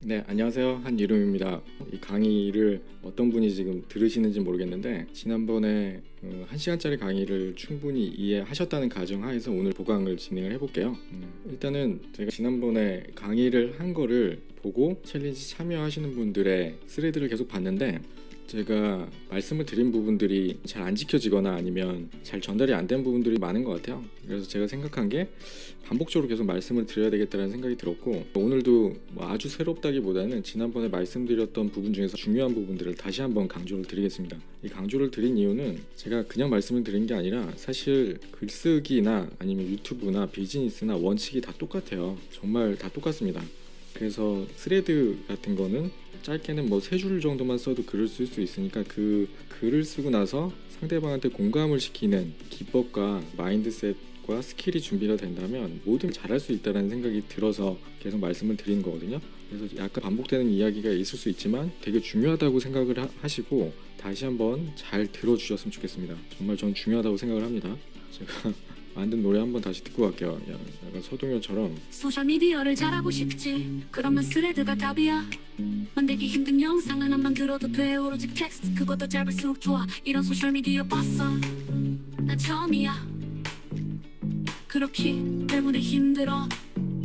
네, 안녕하세요. 한이름입니다. 이 강의를 어떤 분이 지금 들으시는지 모르겠는데 지난번에 1시간짜리 강의를 충분히 이해하셨다는 가정하에서 오늘 보강을 진행을 해볼게요. 일단은 제가 지난번에 강의를 한 거를 보고 챌린지 참여하시는 분들의 스레드를 계속 봤는데 제가 말씀을 드린 부분들이 잘 안 지켜지거나 아니면 잘 전달이 안 된 부분들이 많은 것 같아요. 그래서 제가 생각한 게 반복적으로 계속 말씀을 드려야 되겠다는 생각이 들었고, 오늘도 뭐 아주 새롭다기보다는 지난번에 말씀드렸던 부분 중에서 중요한 부분들을 다시 한번 강조를 드리겠습니다. 이 강조를 드린 이유는 제가 그냥 말씀을 드린 게 아니라 사실 글쓰기나 아니면 유튜브나 비즈니스나 원칙이 다 똑같아요. 정말 다 똑같습니다. 그래서 스레드 같은 거는 짧게는 뭐 3줄 정도만 써도 글을 쓸 수 있으니까 그 글을 쓰고 나서 상대방한테 공감을 시키는 기법과 마인드셋과 스킬이 준비가 된다면 뭐든 잘할 수 있다는 생각이 들어서 계속 말씀을 드리는 거거든요. 그래서 약간 반복되는 이야기가 있을 수 있지만 되게 중요하다고 생각을 하시고 다시 한번 잘 들어주셨으면 좋겠습니다. 정말 전 중요하다고 생각을 합니다. 제가 만든 노래 한번 다시 듣고 갈게요. 약간 서동요처럼. 소셜미디어를 잘하고 싶지 그러면 스레드가 답이야. 만들기 힘든 영상은 안 만들어도 돼. 오로지 텍스트 그것도 짧을수록 좋아. 이런 소셜미디어 봤어 난 처음이야. 그렇기 때문에 힘들어.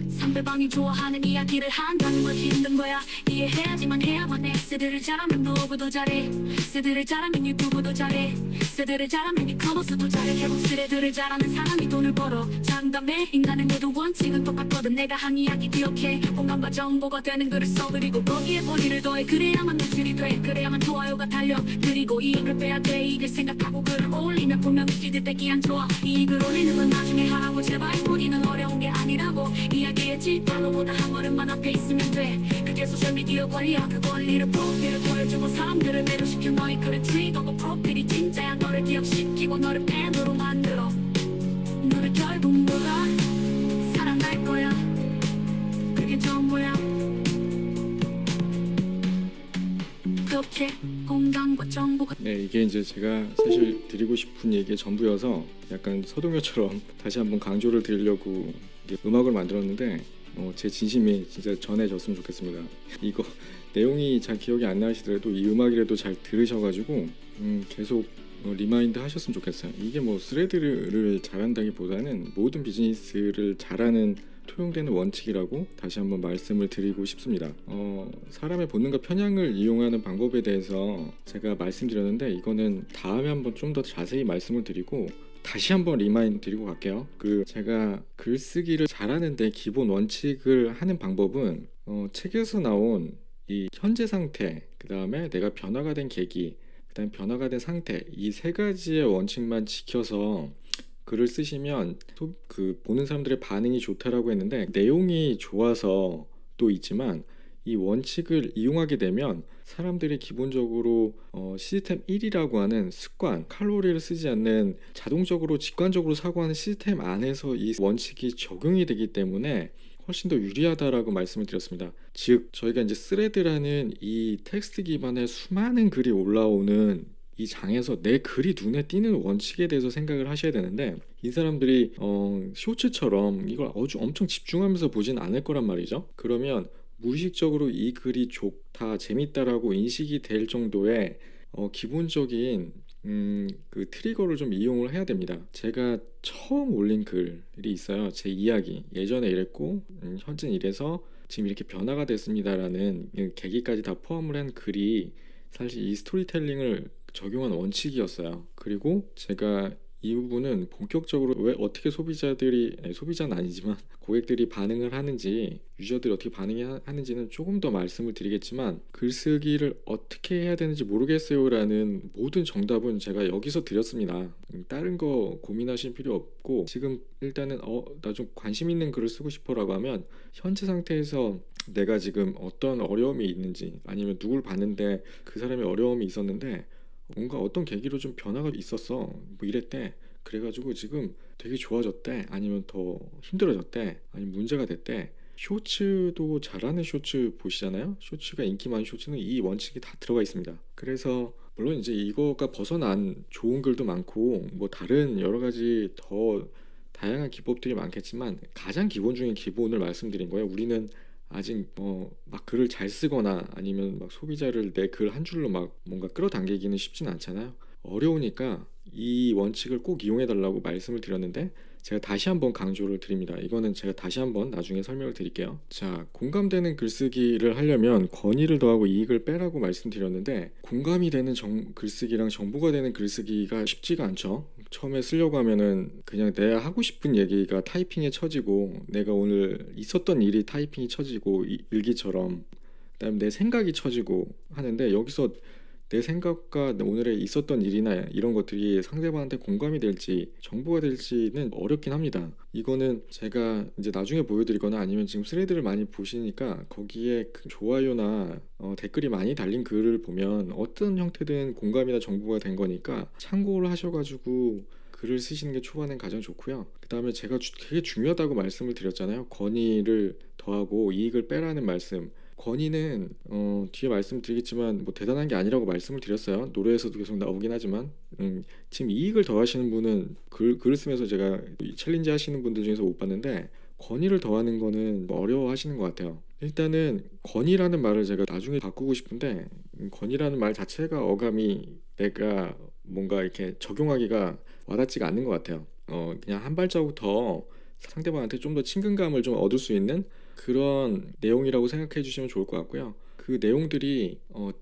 상대방이 좋아하는 이야기를 한다는 건 힘든 거야. 이해해야지만 해야만 해. 세대를 잘하면 누구도 잘해. 세대를 잘하면 유튜브도 잘해. 세대를 잘하면 이커머스도 잘해. 결국 세대를 잘하는 사람이 돈을 벌어. 장담해 인간은 모두 원칙은 똑같거든. 내가 한 이야기 기억해. 공감과 정보가 되는 글을 써. 그리고 거기에 본의를 더해. 그래야만 노출이 돼. 그래야만 좋아요가 달려. 그리고 이익을 빼야 돼. 이익을 생각하고 글을 올리면 분명히 피드백이 안 좋아. 이익을 올리는 건 나중에 하라고. 제발 본의는 어려운 게 아니라고. 이야기의 질발로보다 한 걸음만 앞에 있으면 돼. 그게 소셜미디어 관리야. 그 권리를 프로필을 보여주고 사람들을 매료시켜. 너의 글은 트리거고 프로필이 진짜야. 너를 기억시키고 너를 팬으로 만들어. 너를 결국 누가 사랑할 거야. 그게 전부야. 그렇게 공감과 정보가 네, 이게 이제 제가 사실 드리고 싶은 얘기의 전부여서 약간 서동요처럼 다시 한번 강조를 드리려고 음악을 만들었는데 제 진심이 진짜 전해졌으면 좋겠습니다. 이거 내용이 잘 기억이 안 나시더라도 이 음악이라도 잘 들으셔가지고 계속 리마인드 하셨으면 좋겠어요. 이게 뭐 스레드를 잘한다기보다는 모든 비즈니스를 잘하는 통용되는 원칙이라고 다시 한번 말씀을 드리고 싶습니다. 사람의 본능과 편향을 이용하는 방법에 대해서 제가 말씀드렸는데 이거는 다음에 한번 좀 더 자세히 말씀을 드리고 다시 한번 리마인드 드리고 갈게요. 제가 글쓰기를 잘하는데 기본 원칙을 하는 방법은 책에서 나온 이 현재 상태, 그 다음에 내가 변화가 된 계기, 그 다음에 변화가 된 상태, 이 3가지의 원칙만 지켜서 글을 쓰시면 보는 사람들의 반응이 좋다라고 했는데 내용이 좋아서 또 있지만 이 원칙을 이용하게 되면 사람들이 기본적으로 시스템 1이라고 하는 습관, 칼로리를 쓰지 않는 자동적으로 직관적으로 사고하는 시스템 안에서 이 원칙이 적용이 되기 때문에 훨씬 더 유리하다라고 말씀을 드렸습니다. 즉 저희가 이제 스레드라는 이 텍스트 기반의 수많은 글이 올라오는 이 장에서 내 글이 눈에 띄는 원칙에 대해서 생각을 하셔야 되는데 이 사람들이 쇼츠처럼 이걸 아주 엄청 집중하면서 보진 않을 거란 말이죠. 그러면 무의식적으로 이 글이 좋다, 재밌다라고 인식이 될 정도의 기본적인 그 트리거를 좀 이용을 해야 됩니다. 제가 처음 올린 글이 있어요. 제 이야기, 예전에 이랬고 현재는 이래서 지금 이렇게 변화가 됐습니다라는 계기까지 다 포함을 한 글이 사실 이 스토리텔링을 적용한 원칙이었어요. 그리고 제가 이 부분은 본격적으로 왜 어떻게 소비자는 아니지만 고객들이 반응을 하는지, 유저들이 어떻게 하는지는 조금 더 말씀을 드리겠지만 글쓰기를 어떻게 해야 되는지 모르겠어요 라는 모든 정답은 제가 여기서 드렸습니다. 다른 거 고민하실 필요 없고 지금 일단은 나 좀 관심 있는 글을 쓰고 싶어 라고 하면 현재 상태에서 내가 지금 어떤 어려움이 있는지, 아니면 누굴 봤는데 그 사람이 어려움이 있었는데 뭔가 어떤 계기로 좀 변화가 있었어, 뭐 이랬대, 그래가지고 지금 되게 좋아졌대, 아니면 더 힘들어졌대, 아니면 문제가 됐대. 쇼츠도 잘하는 쇼츠 보시잖아요. 쇼츠가 인기 많은 쇼츠는 이 원칙이 다 들어가 있습니다. 그래서 물론 이제 이거가 벗어난 좋은 글도 많고 뭐 다른 여러 가지 더 다양한 기법들이 많겠지만 가장 기본 중에 기본을 말씀드린 거예요. 우리는 아직 막 글을 잘 쓰거나 아니면 막 소비자를 내 글 한 줄로 막 뭔가 끌어당기기는 쉽진 않잖아요. 어려우니까 이 원칙을 꼭 이용해 달라고 말씀을 드렸는데 제가 다시 한번 강조를 드립니다. 이거는 제가 다시 한번 나중에 설명을 드릴게요. 자, 공감되는 글쓰기를 하려면 권위를 더하고 이익을 빼라고 말씀드렸는데 공감이 되는 글쓰기랑 정보가 되는 글쓰기가 쉽지가 않죠. 처음에 쓰려고 하면은 그냥 내가 하고 싶은 얘기가 타이핑에 쳐지고 내가 오늘 있었던 일이 타이핑이 쳐지고 일기처럼 그다음에 내 생각이 쳐지고 하는데 여기서 내 생각과 오늘에 있었던 일이나 이런 것들이 상대방한테 공감이 될지 정보가 될지는 어렵긴 합니다. 이거는 제가 이제 나중에 보여드리거나 아니면 지금 스레드를 많이 보시니까 거기에 그 좋아요나 댓글이 많이 달린 글을 보면 어떤 형태든 공감이나 정보가 된 거니까 참고를 하셔가지고 글을 쓰시는 게 초반엔 가장 좋고요. 그 다음에 제가 되게 중요하다고 말씀을 드렸잖아요. 권위를 더하고 이익을 빼라는 말씀. 권위는 뒤에 말씀드리겠지만 뭐 대단한 게 아니라고 말씀을 드렸어요. 노래에서도 계속 나오긴 하지만 지금 이익을 더하시는 분은 글을 쓰면서 제가 이 챌린지 하시는 분들 중에서 못 봤는데 권위를 더하는 거는 어려워하시는 것 같아요. 일단은 권위라는 말을 제가 나중에 바꾸고 싶은데 권위라는 말 자체가 어감이 내가 뭔가 이렇게 적용하기가 와닿지가 않는 것 같아요. 그냥 한 발자국 더 상대방한테 좀 더 친근감을 좀 얻을 수 있는 그런 내용이라고 생각해 주시면 좋을 것 같고요. 그 내용들이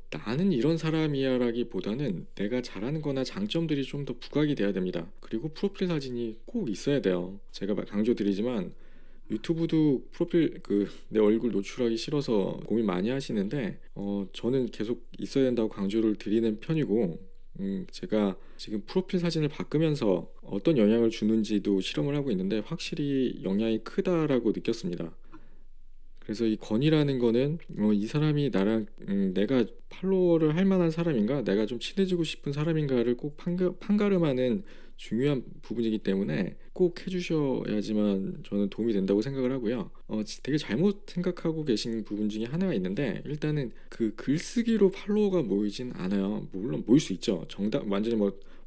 나는 이런 사람이야 라기보다는 내가 잘하는 거나 장점들이 좀 더 부각이 돼야 됩니다. 그리고 프로필 사진이 꼭 있어야 돼요. 제가 강조드리지만 유튜브도 프로필 내 얼굴 노출하기 싫어서 고민 많이 하시는데 저는 계속 있어야 된다고 강조를 드리는 편이고 제가 지금 프로필 사진을 바꾸면서 어떤 영향을 주는지도 실험을 하고 있는데 확실히 영향이 크다라고 느꼈습니다. 그래서 이 권위라는 거는 이 사람이 나랑 내가 팔로워를 할 만한 사람인가, 내가 좀 친해지고 싶은 사람인가를 꼭 판가름하는 중요한 부분이기 때문에 꼭 해주셔야지만 저는 도움이 된다고 생각을 하고요. 되게 잘못 생각하고 계신 부분 중에 하나가 있는데 일단은 그 글쓰기로 팔로워가 모이진 않아요. 물론 모일 수 있죠. 완전히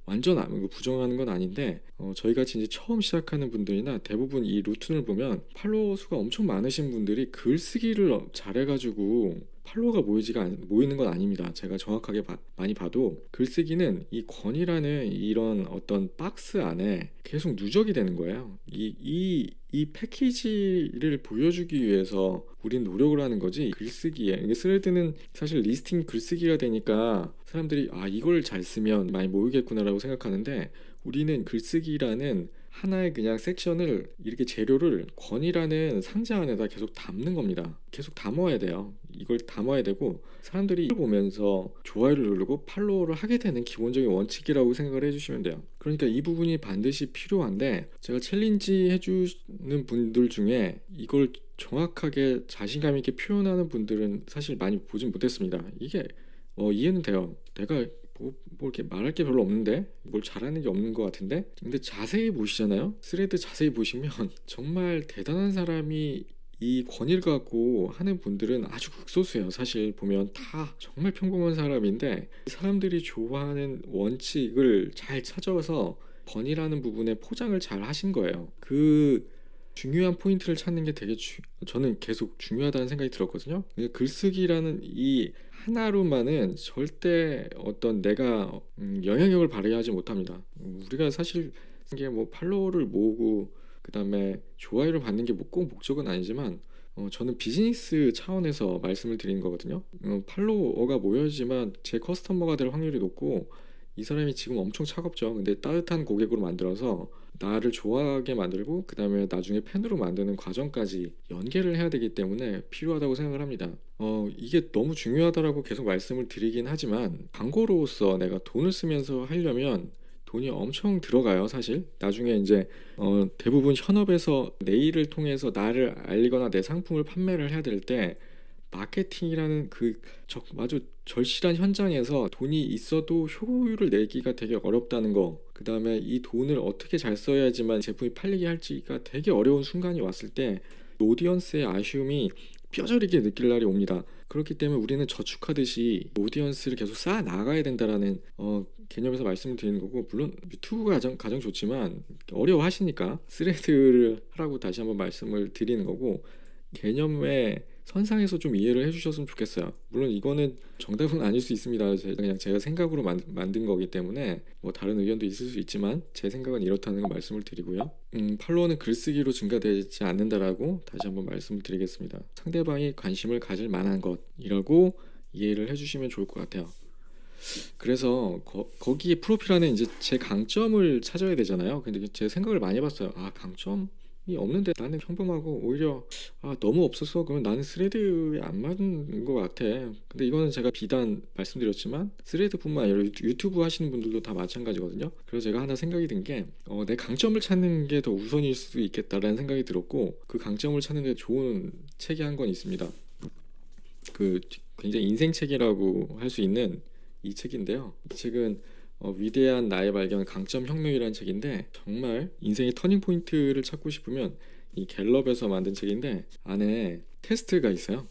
완전 부정하는 건 아닌데 저희 같이 이제 처음 시작하는 분들이나 대부분 이 루틴을 보면 팔로워 수가 엄청 많으신 분들이 글쓰기를 잘해가지고 팔로워가 모이는 건 아닙니다. 제가 정확하게 많이 봐도 글쓰기는 이 권위라는 이런 어떤 박스 안에 계속 누적이 되는 거예요. 이 패키지를 보여주기 위해서 우린 노력을 하는 거지 글쓰기에 이게 스레드는 사실 리스팅 글쓰기가 되니까 사람들이 이걸 잘 쓰면 많이 모이겠구나라고 생각하는데 우리는 글쓰기라는 하나의 그냥 섹션을 이렇게 재료를 권위라는 상자 안에다 계속 담는 겁니다. 계속 담아야 돼요. 이걸 담아야 되고 사람들이 이걸 보면서 좋아요를 누르고 팔로우를 하게 되는 기본적인 원칙이라고 생각을 해주시면 돼요. 그러니까 이 부분이 반드시 필요한데 제가 챌린지 해주는 분들 중에 이걸 정확하게 자신감 있게 표현하는 분들은 사실 많이 보진 못했습니다. 이게 이해는 돼요. 내가 뭐 이렇게 말할 게 별로 없는데 뭘 잘하는 게 없는 것 같은데 근데 자세히 보시잖아요. 스레드 자세히 보시면 정말 대단한 사람이 이 권위를 갖고 하는 분들은 아주 극소수예요. 사실 보면 다 정말 평범한 사람인데 사람들이 좋아하는 원칙을 잘 찾아서 권위라는 부분에 포장을 잘 하신 거예요. 그 중요한 포인트를 찾는 게 되게 저는 계속 중요하다는 생각이 들었거든요. 글쓰기라는 이 하나로만은 절대 어떤 내가 영향력을 발휘하지 못합니다. 우리가 사실 이게 뭐 팔로워를 모으고 그 다음에 좋아요를 받는 게 꼭 목적은 아니지만 저는 비즈니스 차원에서 말씀을 드리는 거거든요. 팔로워가 모여지만 제 커스터머가 될 확률이 높고 이 사람이 지금 엄청 차갑죠. 근데 따뜻한 고객으로 만들어서 나를 좋아하게 만들고 그 다음에 나중에 팬으로 만드는 과정까지 연계를 해야 되기 때문에 필요하다고 생각을 합니다. 이게 너무 중요하다라고 계속 말씀을 드리긴 하지만 광고로서 내가 돈을 쓰면서 하려면 돈이 엄청 들어가요. 사실 나중에 이제 대부분 현업에서 내 일을 통해서 나를 알리거나 내 상품을 판매를 해야 될 때 마케팅이라는 아주 절실한 현장에서 돈이 있어도 효율을 내기가 되게 어렵다는 거, 그 다음에 이 돈을 어떻게 잘 써야지만 제품이 팔리게 할지가 되게 어려운 순간이 왔을 때 오디언스의 아쉬움이 뼈저리게 느낄 날이 옵니다. 그렇기 때문에 우리는 저축하듯이 오디언스를 계속 쌓아 나가야 된다라는 개념에서 말씀을 드리는 거고, 물론 유튜브가 가장 좋지만 어려워하시니까 스레드를 하라고 다시 한번 말씀을 드리는 거고, 개념의 선상에서 좀 이해를 해주셨으면 좋겠어요. 물론 이거는 정답은 아닐 수 있습니다. 그냥 제가 생각으로 만든 거기 때문에 뭐 다른 의견도 있을 수 있지만 제 생각은 이렇다는 걸 말씀을 드리고요. 팔로워는 글쓰기로 증가되지 않는다라고 다시 한번 말씀을 드리겠습니다. 상대방이 관심을 가질 만한 것이라고 이해를 해주시면 좋을 것 같아요. 그래서 거기에 프로필 안에 이제 제 강점을 찾아야 되잖아요. 근데 제 생각을 많이 해봤어요. 아, 강점이 없는데 나는 평범하고 오히려 너무 없었어. 그러면 나는 스레드에 안 맞는 것 같아. 근데 이거는 제가 비단 말씀드렸지만 스레드뿐만 아니라 유튜브 하시는 분들도 다 마찬가지거든요. 그래서 제가 하나 생각이 든 게 내 강점을 찾는 게 더 우선일 수 있겠다라는 생각이 들었고, 그 강점을 찾는 데 좋은 책이 한 권 있습니다. 그 굉장히 인생책이라고 할 수 있는 이 책인데요. 이 책은 위대한 나의 발견 강점 혁명이라는 책인데, 정말 인생의 터닝 포인트를 찾고 싶으면 이 갤럽에서 만든 책인데 안에 테스트가 있어요.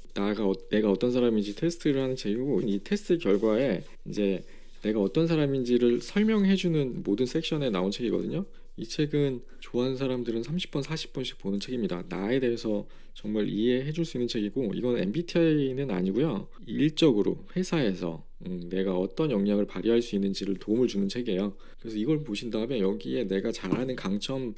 내가 어떤 사람인지 테스트를 하는 책이고, 이 테스트 결과에 이제 내가 어떤 사람인지를 설명해주는 모든 섹션에 나온 책이거든요. 이 책은 좋아하는 사람들은 30번, 40번씩 보는 책입니다. 나에 대해서 정말 이해해 줄 수 있는 책이고, 이건 MBTI는 아니고요. 일적으로 회사에서 내가 어떤 역량을 발휘할 수 있는지를 도움을 주는 책이에요. 그래서 이걸 보신 다음에 여기에 내가 잘하는 강점에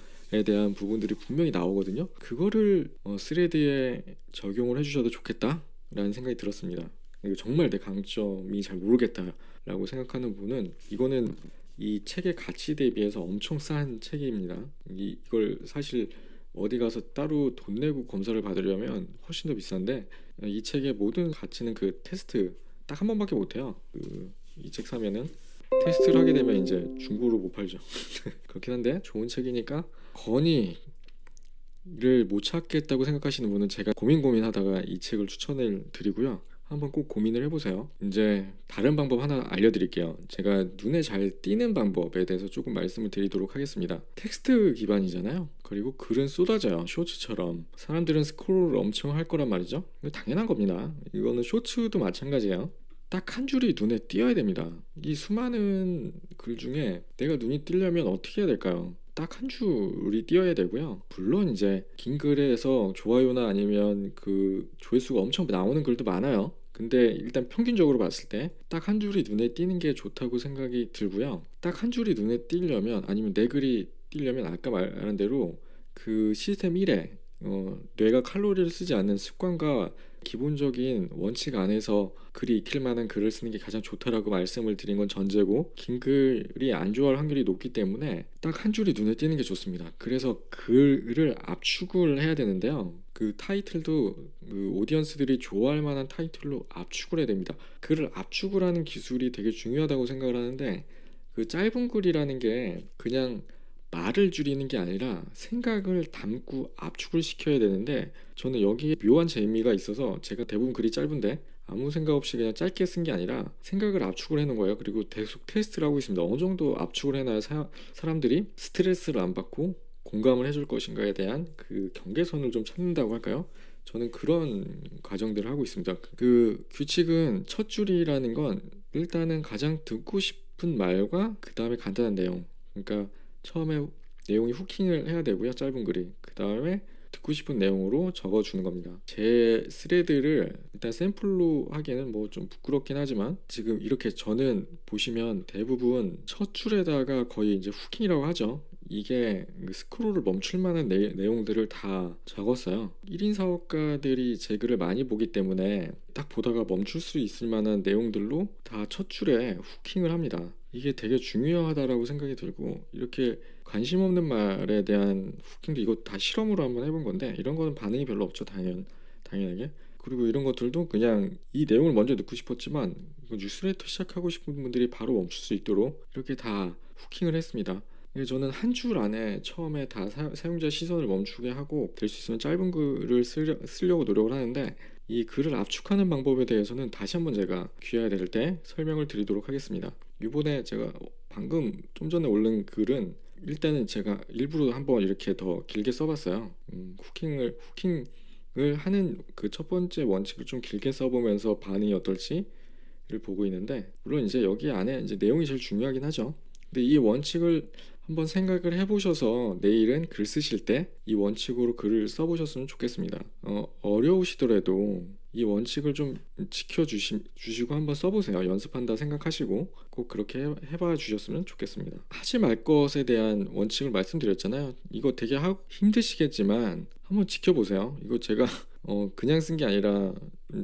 대한 부분들이 분명히 나오거든요. 그거를 스레드에 적용을 해주셔도 좋겠다라는 생각이 들었습니다. 이거 정말 내 강점이 잘 모르겠다라고 생각하는 분은 이거는 이 책의 가치 대비해서 엄청 싼 책입니다. 이걸 사실 어디 가서 따로 돈 내고 검사를 받으려면 훨씬 더 비싼데, 이 책의 모든 가치는 그 테스트 딱 한 번밖에 못 해요. 이 책 사면은 테스트를 하게 되면 이제 중고로 못 팔죠. 그렇긴 한데 좋은 책이니까, 건의를 못 찾겠다고 생각하시는 분은 제가 고민하다가 이 책을 추천을 드리고요. 한번 꼭 고민을 해보세요. 이제 다른 방법 하나 알려드릴게요. 제가 눈에 잘 띄는 방법에 대해서 조금 말씀을 드리도록 하겠습니다. 텍스트 기반이잖아요. 그리고 글은 쏟아져요. 쇼츠처럼. 사람들은 스크롤을 엄청 할 거란 말이죠. 이거 당연한 겁니다. 이거는 쇼츠도 마찬가지예요. 딱 한 줄이 눈에 띄어야 됩니다. 이 수많은 글 중에 내가 눈이 띄려면 어떻게 해야 될까요? 딱 한 줄이 띄어야 되고요. 물론 이제 긴 글에서 좋아요나 아니면 그 조회수가 엄청 나오는 글도 많아요. 근데 일단 평균적으로 봤을 때 딱 한 줄이 눈에 띄는 게 좋다고 생각이 들고요. 딱 한 줄이 눈에 띄려면, 아니면 내 글이 띄려면 아까 말한 대로 그 시스템 1에 뇌가 칼로리를 쓰지 않는 습관과 기본적인 원칙 안에서 글이 익힐 만한 글을 쓰는 게 가장 좋다라고 말씀을 드린 건 전제고, 긴 글이 안 좋아할 확률이 높기 때문에 딱 한 줄이 눈에 띄는 게 좋습니다. 그래서 글을 압축을 해야 되는데요. 그 타이틀도 그 오디언스들이 좋아할 만한 타이틀로 압축을 해야 됩니다. 글을 압축을 하는 기술이 되게 중요하다고 생각을 하는데, 그 짧은 글이라는 게 그냥 말을 줄이는 게 아니라 생각을 담고 압축을 시켜야 되는데, 저는 여기에 묘한 재미가 있어서 제가 대부분 글이 짧은데 아무 생각 없이 그냥 짧게 쓴 게 아니라 생각을 압축을 해놓은 거예요. 그리고 계속 테스트를 하고 있습니다. 어느 정도 압축을 해놔야 사람들이 스트레스를 안 받고 공감을 해줄 것인가에 대한 그 경계선을 좀 찾는다고 할까요? 저는 그런 과정들을 하고 있습니다. 그 규칙은 첫 줄이라는 건 일단은 가장 듣고 싶은 말과 그 다음에 간단한 내용, 그러니까 처음에 내용이 후킹을 해야 되고요. 짧은 글이. 그 다음에 듣고 싶은 내용으로 적어주는 겁니다. 제 스레드를 일단 샘플로 하기에는 뭐 좀 부끄럽긴 하지만, 지금 이렇게 저는 보시면 대부분 첫 줄에다가 거의 이제 후킹이라고 하죠. 이게 스크롤을 멈출 만한 내용들을 다 적었어요. 1인 사업가들이 제 글을 많이 보기 때문에 딱 보다가 멈출 수 있을 만한 내용들로 다 첫 줄에 후킹을 합니다. 이게 되게 중요하다라고 생각이 들고, 이렇게 관심 없는 말에 대한 후킹도 이거 다 실험으로 한번 해본 건데, 이런 거는 반응이 별로 없죠. 당연하게. 그리고 이런 것들도 그냥 이 내용을 먼저 듣고 싶었지만 뉴스레터 시작하고 싶은 분들이 바로 멈출 수 있도록 이렇게 다 후킹을 했습니다. 저는 한 줄 안에 처음에 다 사용자 시선을 멈추게 하고, 될 수 있으면 짧은 글을 쓰려고 노력을 하는데, 이 글을 압축하는 방법에 대해서는 다시 한번 제가 기회가 될 때 설명을 드리도록 하겠습니다. 이번에 제가 방금 좀 전에 올린 글은 일단은 제가 일부러 한번 이렇게 더 길게 써봤어요. 후킹을 하는 그 첫 번째 원칙을 좀 길게 써보면서 반응이 어떨지를 보고 있는데, 물론 이제 여기 안에 이제 내용이 제일 중요하긴 하죠. 근데 이 원칙을 한번 생각을 해보셔서 내일은 글 쓰실 때 이 원칙으로 글을 써보셨으면 좋겠습니다. 어려우시더라도 이 원칙을 좀 지켜주시고 한번 써보세요. 연습한다 생각하시고 꼭 그렇게 해봐 주셨으면 좋겠습니다. 하지 말 것에 대한 원칙을 말씀드렸잖아요. 이거 되게 힘드시겠지만 한번 지켜보세요. 이거 제가 그냥 쓴 게 아니라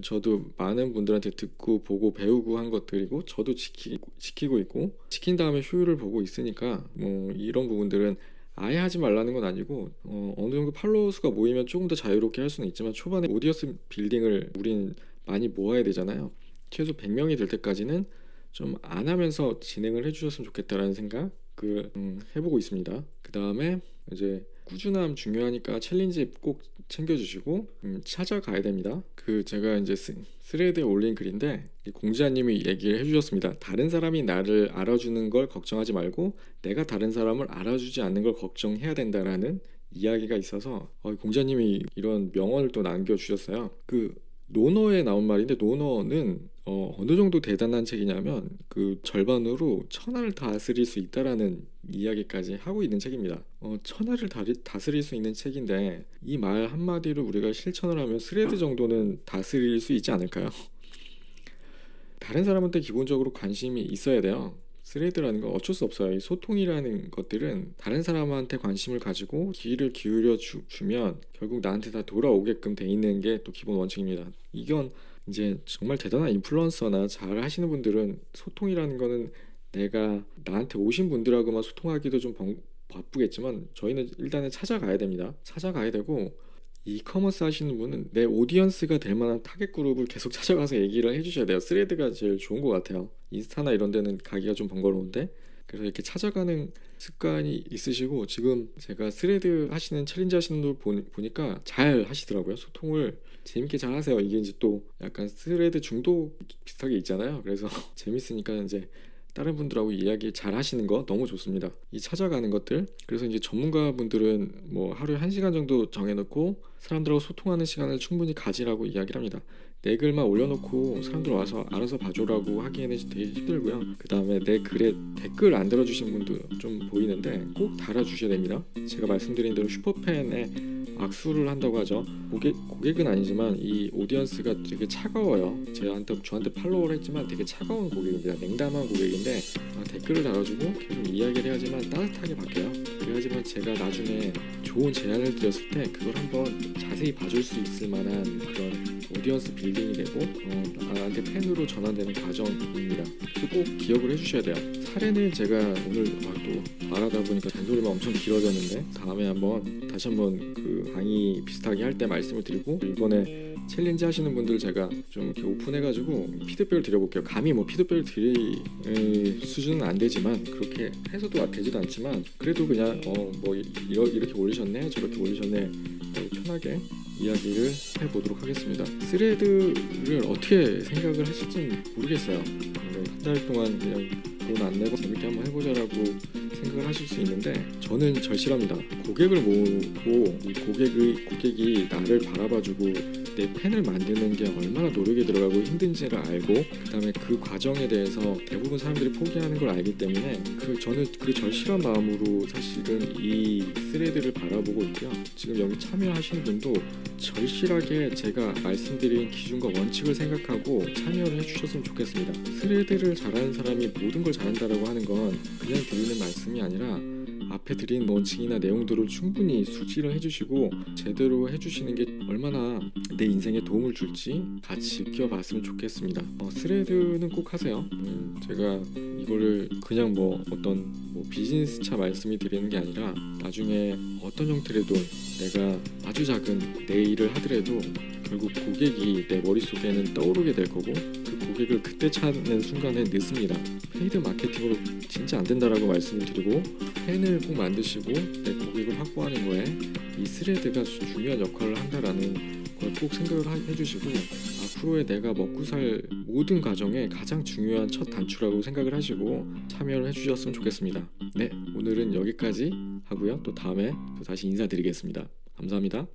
저도 많은 분들한테 듣고 보고 배우고 한 것들이고 저도 지키고 있고 지킨 다음에 효율을 보고 있으니까 뭐 이런 부분들은 아예 하지 말라는 건 아니고 어느 정도 팔로워 수가 모이면 조금 더 자유롭게 할 수는 있지만 초반에 오디언스 빌딩을 우린 많이 모아야 되잖아요. 최소 100명이 될 때까지는 좀 안 하면서 진행을 해주셨으면 좋겠다라는 생각을 해보고 있습니다. 그 다음에 이제 꾸준함 중요하니까 챌린지 꼭 챙겨주시고 찾아가야 됩니다. 그 제가 이제 스레드에 올린 글인데 공지아님이 얘기를 해주셨습니다. 다른 사람이 나를 알아주는 걸 걱정하지 말고 내가 다른 사람을 알아주지 않는 걸 걱정해야 된다라는 이야기가 있어서 공지아님이 이런 명언을 또 남겨주셨어요. 그 노너에 나온 말인데 노너는 어느 정도 대단한 책이냐면 그 절반으로 천하를 다스릴 수 있다라는 이야기까지 하고 있는 책입니다. 천하를 다스릴 수 있는 책인데 이 말 한마디로 우리가 실천을 하면 스레드 정도는 다스릴 수 있지 않을까요? 다른 사람한테 기본적으로 관심이 있어야 돼요. 스레드라는 건 어쩔 수 없어요. 이 소통이라는 것들은 다른 사람한테 관심을 가지고 귀를 기울여 주면 결국 나한테 다 돌아오게끔 돼 있는 게 또 기본 원칙입니다. 이건 이제 정말 대단한 인플루언서나 잘 하시는 분들은 소통이라는 거는 내가 나한테 오신 분들하고만 소통하기도 좀 바쁘겠지만 저희는 일단은 찾아가야 됩니다. 찾아가야 되고 이커머스 하시는 분은 내 오디언스가 될 만한 타겟 그룹을 계속 찾아가서 얘기를 해주셔야 돼요. 스레드가 제일 좋은 것 같아요. 인스타나 이런 데는 가기가 좀 번거로운데 그래서 이렇게 찾아가는 습관이 있으시고 지금 제가 스레드 하시는 챌린지 하시는 분 보니까 잘 하시더라고요. 소통을 재밌게 잘 하세요. 이게 이제 또 약간 스레드 중독 비슷하게 있잖아요. 그래서 재밌으니까 이제 다른 분들하고 이야기 잘 하시는 거 너무 좋습니다. 이 찾아가는 것들 그래서 이제 전문가분들은 뭐 하루에 1시간 정도 정해놓고 사람들하고 소통하는 시간을 충분히 가지라고 이야기를 합니다. 내 글만 올려놓고 사람들 와서 알아서 봐줘라고 하기에는 되게 힘들고요. 그 다음에 내 글에 댓글 안 달아주신 분도 좀 보이는데 꼭 달아주셔야 됩니다. 제가 말씀드린 대로 슈퍼팬에 악수를 한다고 하죠. 고객은 아니지만 이 오디언스가 되게 차가워요. 저한테 팔로우를 했지만 되게 차가운 고객입니다. 냉담한 고객인데 댓글을 달아주고 계속 이야기를 해야지만 따뜻하게 바뀌어요. 그래야지만 제가 나중에 좋은 제안을 드렸을 때 그걸 한번 자세히 봐줄 수 있을 만한 그런 오디언스 빌딩이 되고 나한테 팬으로 전환되는 과정입니다. 그래서 꼭 기억을 해주셔야 돼요. 사례는 제가 오늘 또 말하다 보니까 잔소리만 엄청 길어졌는데 다음에 다시 한번 그 강의 비슷하게 할 때 말씀을 드리고 이번에 챌린지 하시는 분들 제가 좀 이렇게 오픈해가지고 피드백을 드려볼게요. 감히 뭐 피드백을 드릴 수준은 안 되지만 그렇게 해서도 되지도 않지만 그래도 그냥 뭐 이렇게 올리셨네 저렇게 올리셨네 편하게 이야기를 해보도록 하겠습니다. 스레드를 어떻게 생각을 하실지는 모르겠어요. 한 달 동안 그냥 돈 안 내고 재밌게 한번 해보자라고 생각을 하실 수 있는데 저는 절실합니다. 고객을 모으고 고객이 나를 바라봐주고 내 팬을 만드는 게 얼마나 노력이 들어가고 힘든지를 알고 그 다음에 그 과정에 대해서 대부분 사람들이 포기하는 걸 알기 때문에 저는 그 절실한 마음으로 사실은 이 스레드를 바라보고 있고요. 지금 여기 참여하시는 분도 절실하게 제가 말씀드린 기준과 원칙을 생각하고 참여를 해주셨으면 좋겠습니다. 스레드를 잘하는 사람이 모든 걸 잘한다라고 하는 건 그냥 드리는 말씀이 아니라 앞에 드린 원칙이나 내용들을 충분히 숙지를 해주시고 제대로 해주시는 게 얼마나 내 인생에 도움을 줄지 같이 느껴봤으면 좋겠습니다. 스레드는 꼭 하세요. 제가 이거를 그냥 어떤 비즈니스차 말씀이 드리는 게 아니라 나중에 어떤 형태로든 내가 아주 작은 내 일을 하더라도 결국 고객이 내 머릿속에는 떠오르게 될 거고 그 고객을 그때 찾는 순간에 늦습니다. 페이드 마케팅으로 진짜 안 된다라고 말씀을 드리고 팬을 꼭 만드시고 내 고객을 확보하는 거에 이 스레드가 중요한 역할을 한다라는 걸 꼭 생각을 해주시고 앞으로의 내가 먹고 살 모든 과정에 가장 중요한 첫 단추라고 생각을 하시고 참여를 해주셨으면 좋겠습니다. 네, 오늘은 여기까지 하고요. 또 다음에 또 다시 인사드리겠습니다. 감사합니다.